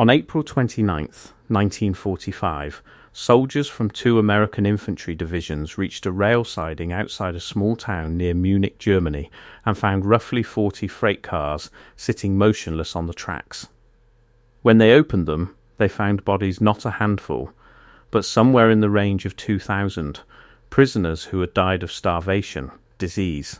On April 29th, 1945, soldiers from 2 American Infantry Divisions reached a rail siding outside a small town near Munich, Germany, and found roughly 40 freight cars sitting motionless on the tracks. When they opened them, they found bodies not a handful, but somewhere in the range of 2,000, prisoners who had died of starvation, disease,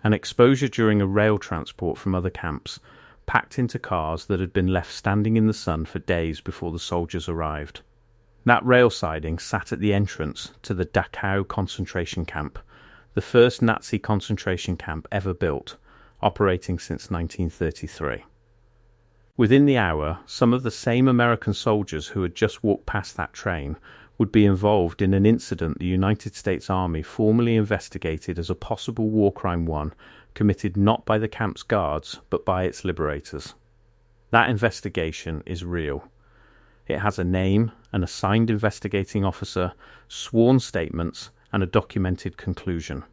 and exposure during a rail transport from other camps, packed into cars that had been left standing in the sun for days before the soldiers arrived. That rail siding sat at the entrance to the Dachau concentration camp, the first Nazi concentration camp ever built, operating since 1933. Within the hour, some of the same American soldiers who had just walked past that train would be involved in an incident the United States Army formally investigated as a possible war crime, one committed not by the camp's guards but by its liberators. That investigation is real. It has a name, an assigned investigating officer, sworn statements, and a documented conclusion.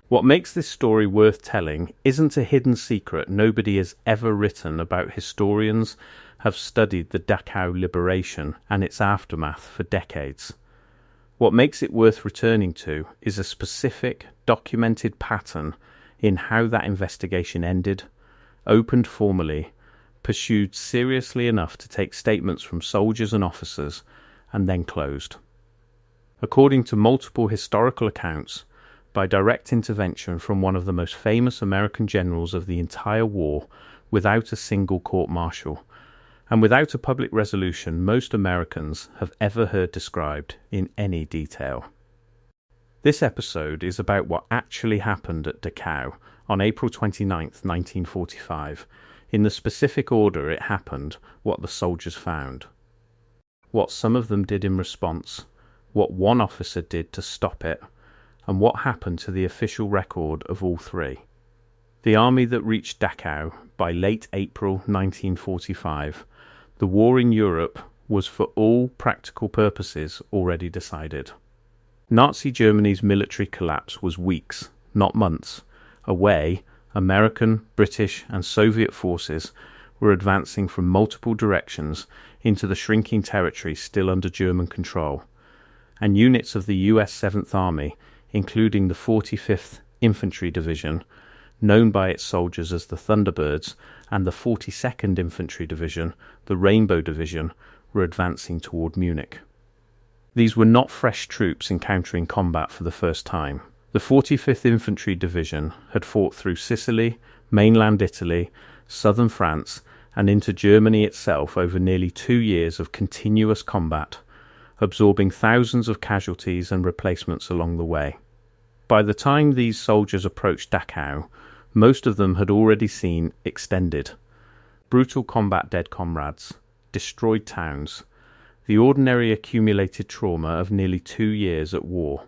What makes this story worth telling isn't a hidden secret nobody has ever written about. Historians have studied the Dachau liberation and its aftermath for decades. What makes it worth returning to is a specific, documented pattern in how that investigation ended, opened formally, pursued seriously enough to take statements from soldiers and officers, and then closed. According to multiple historical accounts, by direct intervention from one of the most famous American generals of the entire war, without a single court-martial, and without a public resolution most Americans have ever heard described in any detail. This episode is about what actually happened at Dachau on April 29, 1945, in the specific order it happened, what the soldiers found, what some of them did in response, what one officer did to stop it, and what happened to the official record of all three. The army that reached Dachau by late April 1945, the war in Europe was for all practical purposes already decided. Nazi Germany's military collapse was weeks, not months, away. American, British and Soviet forces were advancing from multiple directions into the shrinking territory still under German control, and units of the US 7th Army, including the 45th Infantry Division, known by its soldiers as the Thunderbirds, and the 42nd Infantry Division, the Rainbow Division, were advancing toward Munich. These were not fresh troops encountering combat for the first time. The 45th Infantry Division had fought through Sicily, mainland Italy, southern France, and into Germany itself over nearly 2 years of continuous combat, absorbing thousands of casualties and replacements along the way. By the time these soldiers approached Dachau, most of them had already seen extended, brutal combat dead comrades, destroyed towns, the ordinary accumulated trauma of nearly 2 years at war.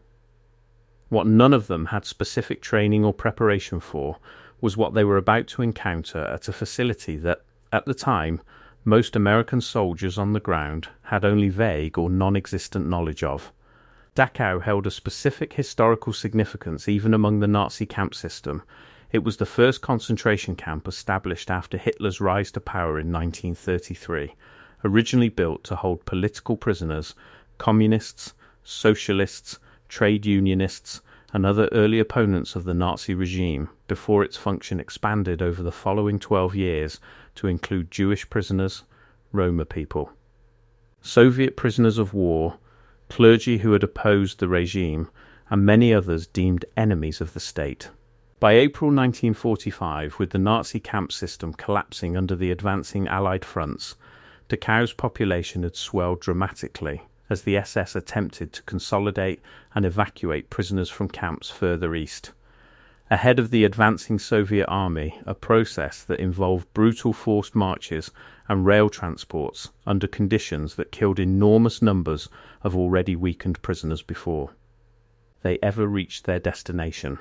What none of them had specific training or preparation for was what they were about to encounter at a facility that, at the time, most American soldiers on the ground had only vague or non-existent knowledge of. Dachau held a specific historical significance even among the Nazi camp system. It was the first concentration camp established after Hitler's rise to power in 1933, originally built to hold political prisoners, communists, socialists, trade unionists, and other early opponents of the Nazi regime, before its function expanded over the following 12 years to include Jewish prisoners, Roma people, Soviet prisoners of war, clergy who had opposed the regime, and many others deemed enemies of the state. By April 1945, with the Nazi camp system collapsing under the advancing Allied fronts, Dachau's population had swelled dramatically as the SS attempted to consolidate and evacuate prisoners from camps further east. Ahead of the advancing Soviet army, a process that involved brutal forced marches and rail transports under conditions that killed enormous numbers of already weakened prisoners before they ever reached their destination.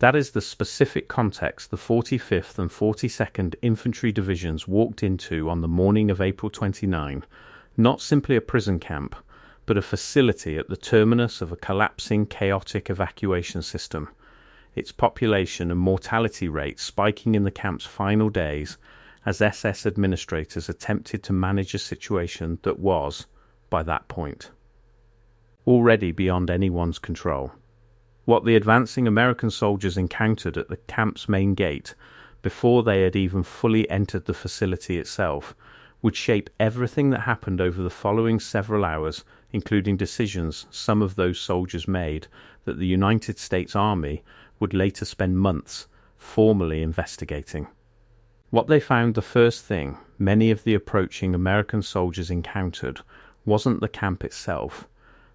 That is the specific context the 45th and 42nd Infantry Divisions walked into on the morning of April 29, not simply a prison camp, but a facility at the terminus of a collapsing, chaotic evacuation system, its population and mortality rate spiking in the camp's final days, as SS administrators attempted to manage a situation that was, by that point, already beyond anyone's control. What the advancing American soldiers encountered at the camp's main gate, before they had even fully entered the facility itself, would shape everything that happened over the following several hours, including decisions some of those soldiers made that the United States Army would later spend months formally investigating. What they found the first thing many of the approaching American soldiers encountered wasn't the camp itself,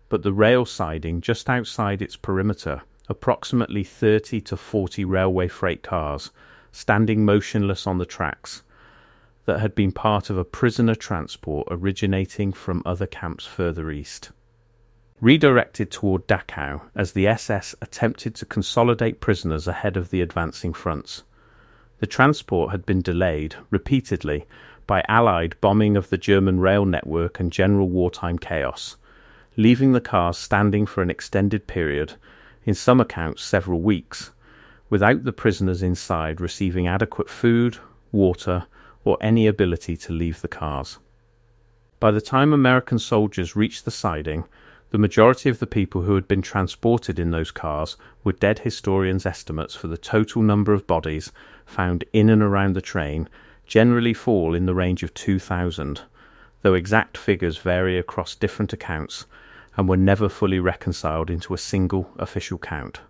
but the rail siding just outside its perimeter, approximately 30 to 40 railway freight cars standing motionless on the tracks that had been part of a prisoner transport originating from other camps further east. Redirected toward Dachau as the SS attempted to consolidate prisoners ahead of the advancing fronts. The transport had been delayed repeatedly by Allied bombing of the German rail network and general wartime chaos, leaving the cars standing for an extended period, in some accounts several weeks, without the prisoners inside receiving adequate food, water, or any ability to leave the cars. By the time American soldiers reached the siding, the majority of the people who had been transported in those cars were dead historians' estimates for the total number of bodies found in and around the train generally fall in the range of 2,000, though exact figures vary across different accounts and were never fully reconciled into a single official count.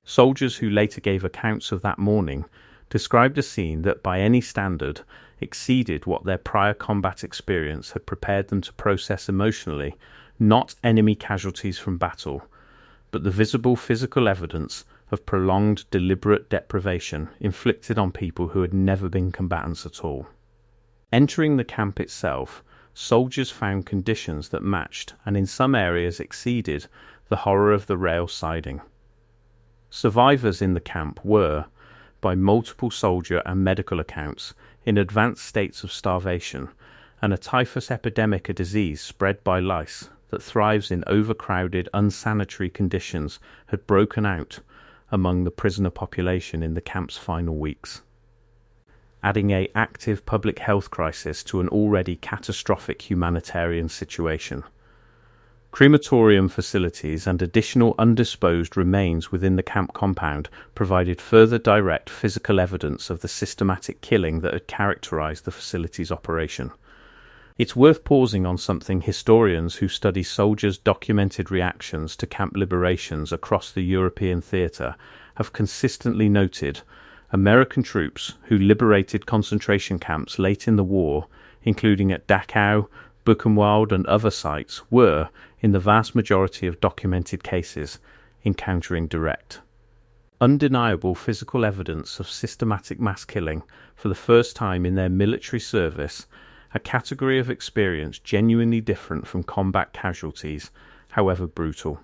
Soldiers who later gave accounts of that morning described a scene that by any standard exceeded what their prior combat experience had prepared them to process emotionally, not enemy casualties from battle, but the visible physical evidence of prolonged deliberate deprivation inflicted on people who had never been combatants at all. Entering the camp itself, soldiers found conditions that matched and in some areas exceeded the horror of the rail siding. Survivors in the camp were, by multiple soldier and medical accounts, in advanced states of starvation, and a typhus epidemic, a disease spread by lice that thrives in overcrowded, unsanitary conditions, had broken out among the prisoner population in the camp's final weeks, adding an active public health crisis to an already catastrophic humanitarian situation. Crematorium facilities and additional undisposed remains within the camp compound provided further direct physical evidence of the systematic killing that had characterized the facility's operation. It's worth pausing on something historians who study soldiers' documented reactions to camp liberations across the European theatre have consistently noted. American troops who liberated concentration camps late in the war, including at Dachau, Buchenwald and other sites, were, in the vast majority of documented cases, encountering direct, undeniable physical evidence of systematic mass killing for the first time in their military service, a category of experience genuinely different from combat casualties, however brutal.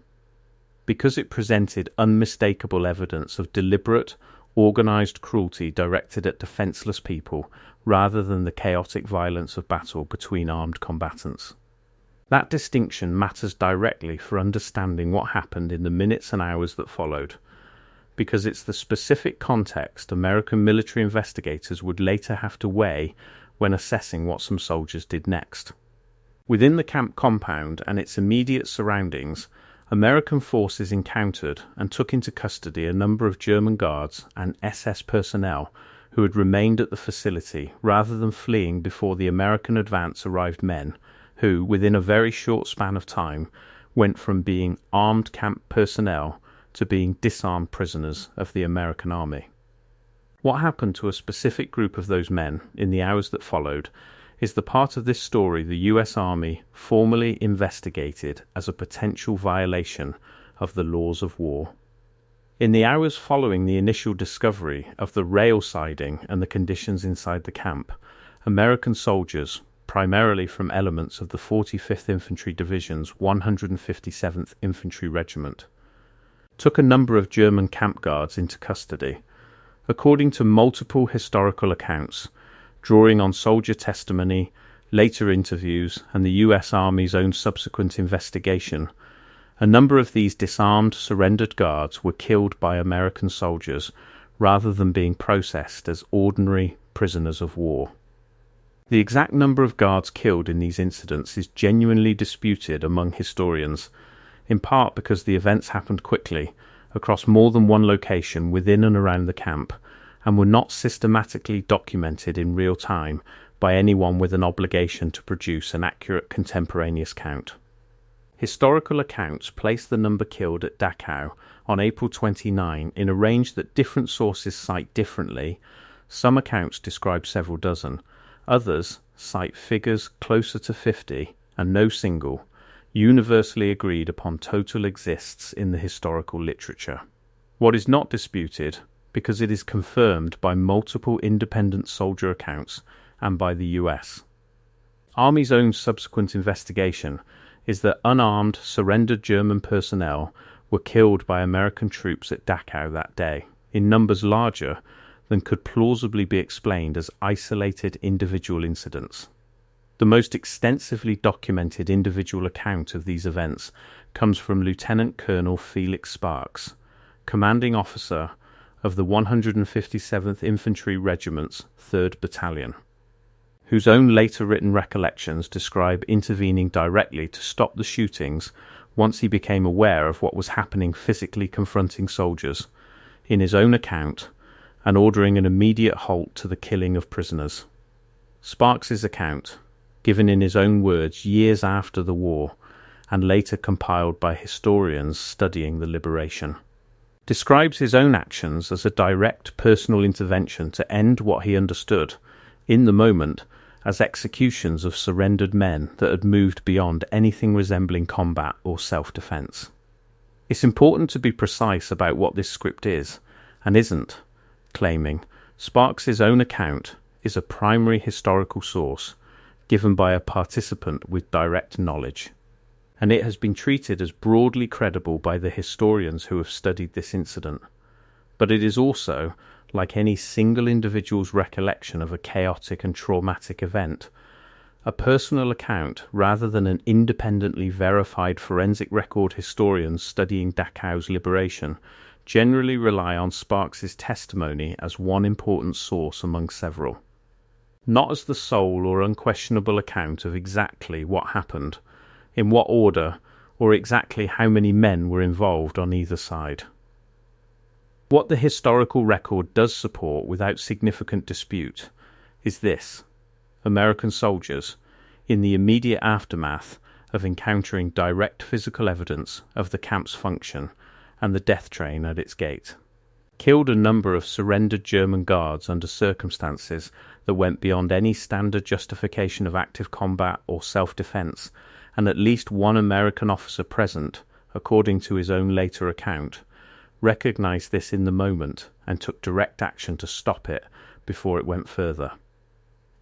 Because it presented unmistakable evidence of deliberate, organized cruelty directed at defenseless people rather than the chaotic violence of battle between armed combatants. That distinction matters directly for understanding what happened in the minutes and hours that followed, because it's the specific context American military investigators would later have to weigh when assessing what some soldiers did next. Within the camp compound and its immediate surroundings, American forces encountered and took into custody a number of German guards and SS personnel who had remained at the facility rather than fleeing before the American advance arrived men who, within a very short span of time, went from being armed camp personnel to being disarmed prisoners of the American army. What happened to a specific group of those men in the hours that followed is the part of this story the US Army formally investigated as a potential violation of the laws of war. In the hours following the initial discovery of the rail siding and the conditions inside the camp, American soldiers, primarily from elements of the 45th Infantry Divisions 157th Infantry Regiment, took a number of German camp guards into custody. According to multiple historical accounts, drawing on soldier testimony, later interviews, and the US Army's own subsequent investigation, a number of these disarmed, surrendered guards were killed by American soldiers rather than being processed as ordinary, prisoners of war. The exact number of guards killed in these incidents is genuinely disputed among historians, in part because the events happened quickly, across more than one location within and around the camp, and were not systematically documented in real time by anyone with an obligation to produce an accurate contemporaneous count. Historical accounts place the number killed at Dachau on April 29 in a range that different sources cite differently. Some accounts describe several dozen, others cite figures closer to 50, and no single, universally agreed upon total exists in the historical literature. What is not disputed, because it is confirmed by multiple independent soldier accounts and by the US. Army's own subsequent investigation is that unarmed, surrendered German personnel were killed by American troops at Dachau that day, in numbers larger than could plausibly be explained as isolated individual incidents. The most extensively documented individual account of these events comes from Lieutenant Colonel Felix Sparks, commanding officer of the 157th Infantry Regiment's 3rd Battalion, whose own later written recollections describe intervening directly to stop the shootings once he became aware of what was happening, physically confronting soldiers, in his own account, and ordering an immediate halt to the killing of prisoners. Sparks's account, given in his own words years after the war, and later compiled by historians studying the liberation, describes his own actions as a direct personal intervention to end what he understood, in the moment, as executions of surrendered men that had moved beyond anything resembling combat or self-defense. It's important to be precise about what this script is, and isn't, claiming Sparks's own account is a primary historical source given by a participant with direct knowledge, and it has been treated as broadly credible by the historians who have studied this incident. But it is also, like any single individual's recollection of a chaotic and traumatic event, a personal account rather than an independently verified forensic record. Historians studying Dachau's liberation generally rely on Sparks's testimony as one important source among several, not as the sole or unquestionable account of exactly what happened, in what order, or exactly how many men were involved on either side. What the historical record does support without significant dispute is this: American soldiers, in the immediate aftermath of encountering direct physical evidence of the camp's function and the death train at its gate, killed a number of surrendered German guards under circumstances that went beyond any standard justification of active combat or self-defense, and at least one American officer present, according to his own later account, recognized this in the moment and took direct action to stop it before it went further.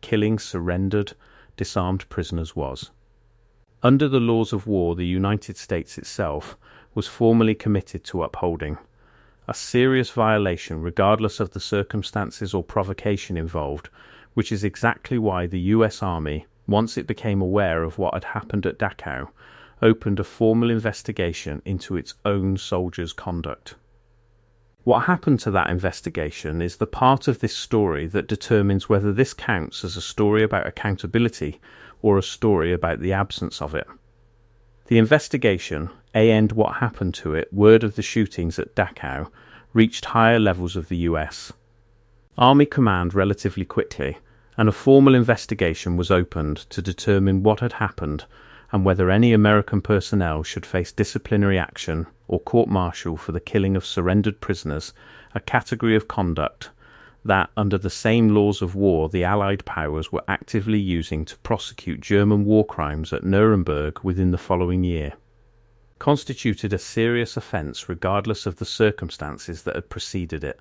Killing surrendered, disarmed prisoners was, under the laws of war the United States itself was formally committed to upholding, a serious violation regardless of the circumstances or provocation involved, which is exactly why the US Army, once it became aware of what had happened at Dachau, opened a formal investigation into its own soldiers' conduct. What happened to that investigation is the part of this story that determines whether this counts as a story about accountability or a story about the absence of it. The investigation, and what happened to it, word of the shootings at Dachau, reached higher levels of the US Army command relatively quickly, and a formal investigation was opened to determine what had happened and whether any American personnel should face disciplinary action or court-martial for the killing of surrendered prisoners, a category of conduct that, under the same laws of war the Allied powers were actively using to prosecute German war crimes at Nuremberg within the following year, constituted a serious offence regardless of the circumstances that had preceded it.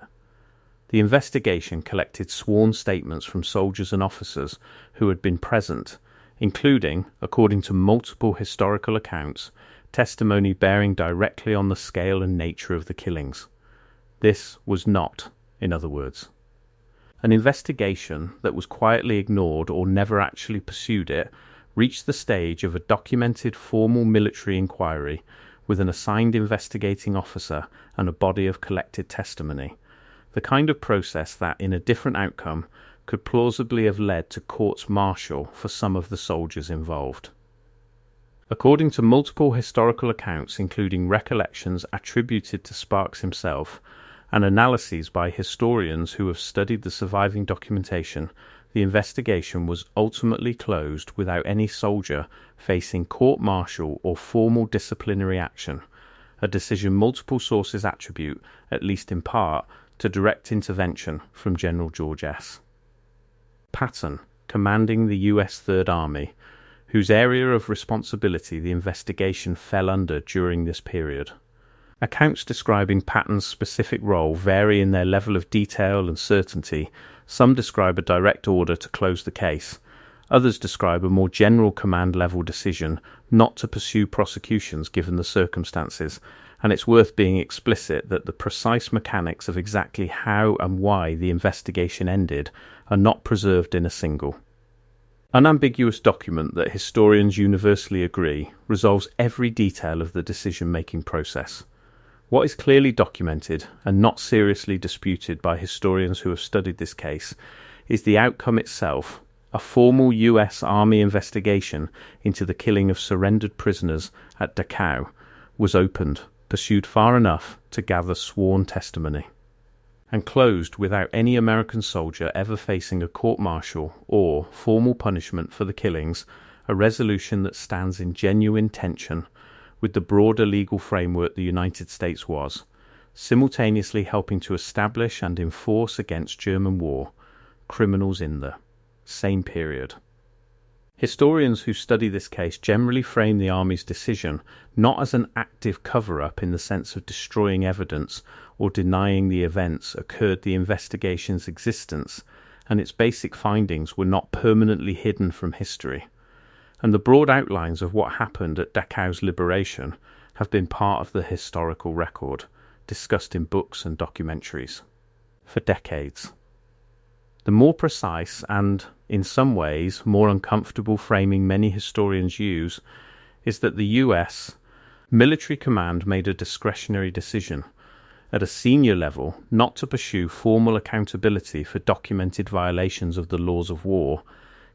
The investigation collected sworn statements from soldiers and officers who had been present, including, according to multiple historical accounts, testimony bearing directly on the scale and nature of the killings. This was not, in other words, an investigation that was quietly ignored or never actually pursued. It reached the stage of a documented formal military inquiry with an assigned investigating officer and a body of collected testimony, the kind of process that, in a different outcome, could plausibly have led to courts-martial for some of the soldiers involved. According to multiple historical accounts, including recollections attributed to Sparks himself and analyses by historians who have studied the surviving documentation, the investigation was ultimately closed without any soldier facing court-martial or formal disciplinary action, a decision multiple sources attribute, at least in part, to direct intervention from General George S. Patton, commanding the U.S. Third Army, whose area of responsibility the investigation fell under during this period. Accounts describing Patton's specific role vary in their level of detail and certainty. Some describe a direct order to close the case. Others describe a more general command-level decision not to pursue prosecutions given the circumstances, and it's worth being explicit that the precise mechanics of exactly how and why the investigation ended are not preserved in a single, unambiguous document that historians universally agree resolves every detail of the decision-making process. What is clearly documented and not seriously disputed by historians who have studied this case is the outcome itself. A formal U.S. Army investigation into the killing of surrendered prisoners at Dachau was opened, pursued far enough to gather sworn testimony, and closed without any American soldier ever facing a court-martial or formal punishment for the killings, a resolution that stands in genuine tension with the broader legal framework the United States was, simultaneously helping to establish and enforce against German war criminals in the same period. Historians who study this case generally frame the Army's decision not as an active cover-up in the sense of destroying evidence or denying the events occurred. The investigation's existence and its basic findings were not permanently hidden from history, and the broad outlines of what happened at Dachau's liberation have been part of the historical record, discussed in books and documentaries, for decades. The more precise and, in some ways, more uncomfortable framing many historians use is that the US military command made a discretionary decision at a senior level not to pursue formal accountability for documented violations of the laws of war,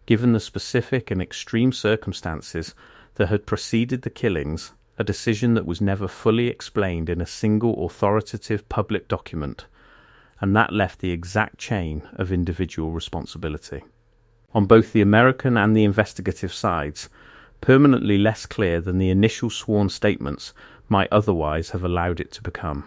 given the specific and extreme circumstances that had preceded the killings, a decision that was never fully explained in a single authoritative public document, and that left the exact chain of individual responsibility, on both the American and the investigative sides, permanently less clear than the initial sworn statements might otherwise have allowed it to become.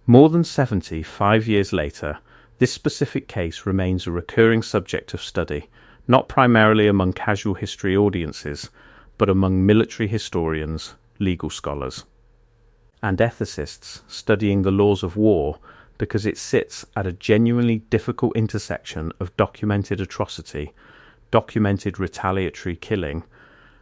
More than 75 years later, this specific case remains a recurring subject of study, not primarily among casual history audiences, but among military historians, legal scholars, and ethicists studying the laws of war, because it sits at a genuinely difficult intersection of documented atrocity, documented retaliatory killing,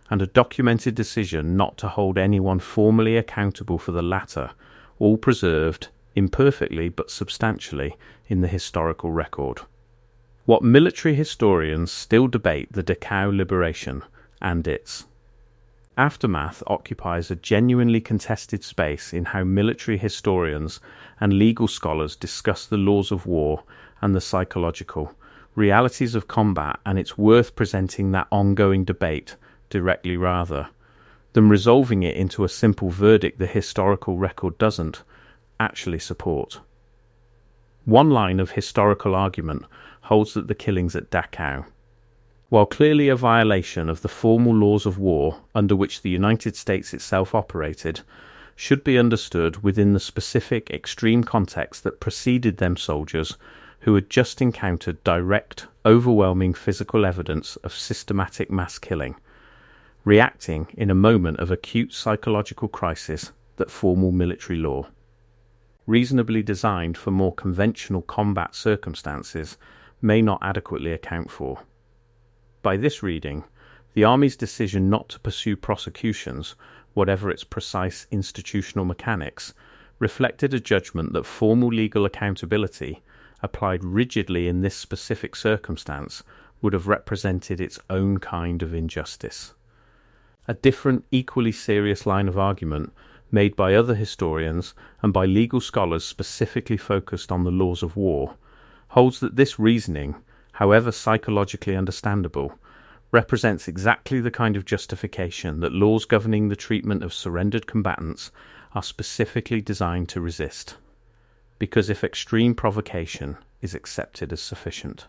and a documented decision not to hold anyone formally accountable for the latter, all preserved, imperfectly but substantially, in the historical record. What military historians still debate the Dachau liberation and its aftermath occupies a genuinely contested space in how military historians and legal scholars discuss the laws of war and the psychological realities of combat, and it's worth presenting that ongoing debate directly rather than resolving it into a simple verdict the historical record doesn't actually support. One line of historical argument holds that the killings at Dachau, while clearly a violation of the formal laws of war under which the United States itself operated, should be understood within the specific extreme context that preceded them soldiers who had just encountered direct, overwhelming physical evidence of systematic mass killing, reacting in a moment of acute psychological crisis that formal military law, reasonably designed for more conventional combat circumstances, may not adequately account for. By this reading, the Army's decision not to pursue prosecutions, whatever its precise institutional mechanics, reflected a judgment that formal legal accountability, applied rigidly in this specific circumstance, would have represented its own kind of injustice. A different, equally serious line of argument made by other historians and by legal scholars specifically focused on the laws of war holds that this reasoning, however psychologically understandable, represents exactly the kind of justification that laws governing the treatment of surrendered combatants are specifically designed to resist, because if extreme provocation is accepted as sufficient.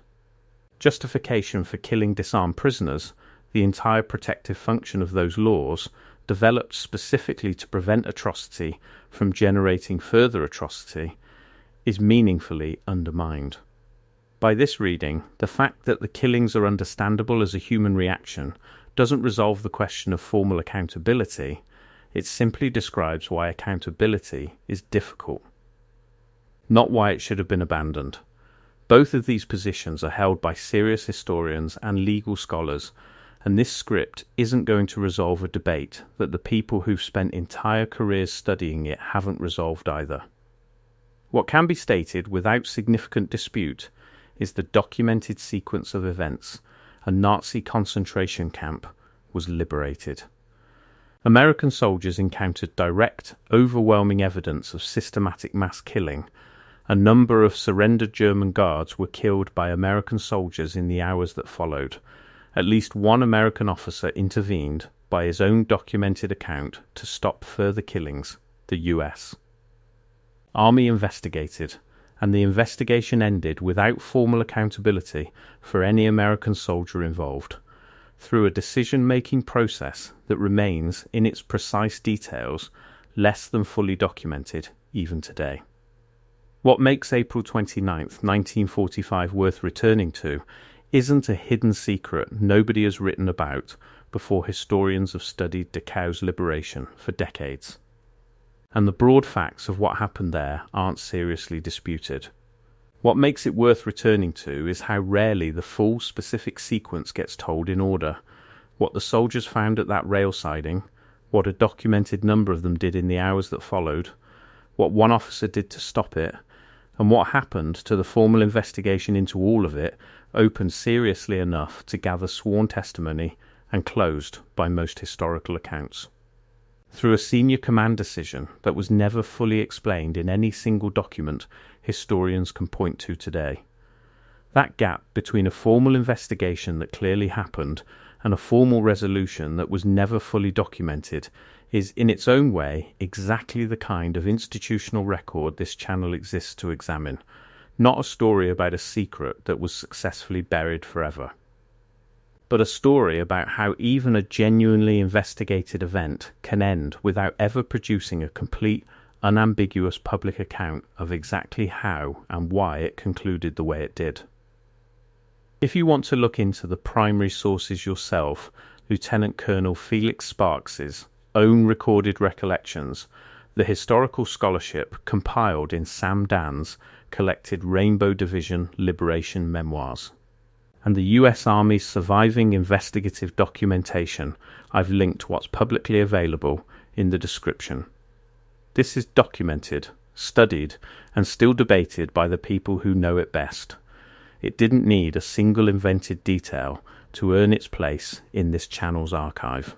Justification for killing disarmed prisoners, the entire protective function of those laws, developed specifically to prevent atrocity from generating further atrocity, is meaningfully undermined. By this reading, the fact that the killings are understandable as a human reaction doesn't resolve the question of formal accountability, it simply describes why accountability is difficult, not why it should have been abandoned. Both of these positions are held by serious historians and legal scholars, and this script isn't going to resolve a debate that the people who've spent entire careers studying it haven't resolved either. What can be stated without significant dispute is the documented sequence of events: a Nazi concentration camp was liberated. American soldiers encountered direct, overwhelming evidence of systematic mass killing. A number of surrendered German guards were killed by American soldiers in the hours that followed. At least one American officer intervened, by his own documented account, to stop further killings, the US. Army investigated, and the investigation ended without formal accountability for any American soldier involved, through a decision-making process that remains, in its precise details, less than fully documented even today. What makes April 29th, 1945 worth returning to isn't a hidden secret nobody has written about before historians have studied Dachau's liberation for decades. And the broad facts of what happened there aren't seriously disputed. What makes it worth returning to is how rarely the full specific sequence gets told in order: what the soldiers found at that rail siding, what a documented number of them did in the hours that followed, what one officer did to stop it, and what happened to the formal investigation into all of it, opened seriously enough to gather sworn testimony and closed by most historical accounts. Through a senior command decision that was never fully explained in any single document historians can point to today. That gap between a formal investigation that clearly happened and a formal resolution that was never fully documented is, in its own way, exactly the kind of institutional record this channel exists to examine, not a story about a secret that was successfully buried forever, but a story about how even a genuinely investigated event can end without ever producing a complete, unambiguous public account of exactly how and why it concluded the way it did. If you want to look into the primary sources yourself, Lieutenant Colonel Felix Sparks's own recorded recollections, the historical scholarship compiled in Sam Dan's collected Rainbow Division Liberation Memoirs, and the US Army's surviving investigative documentation, I've linked what's publicly available in the description. This is documented, studied, and still debated by the people who know it best. It didn't need a single invented detail to earn its place in this channel's archive.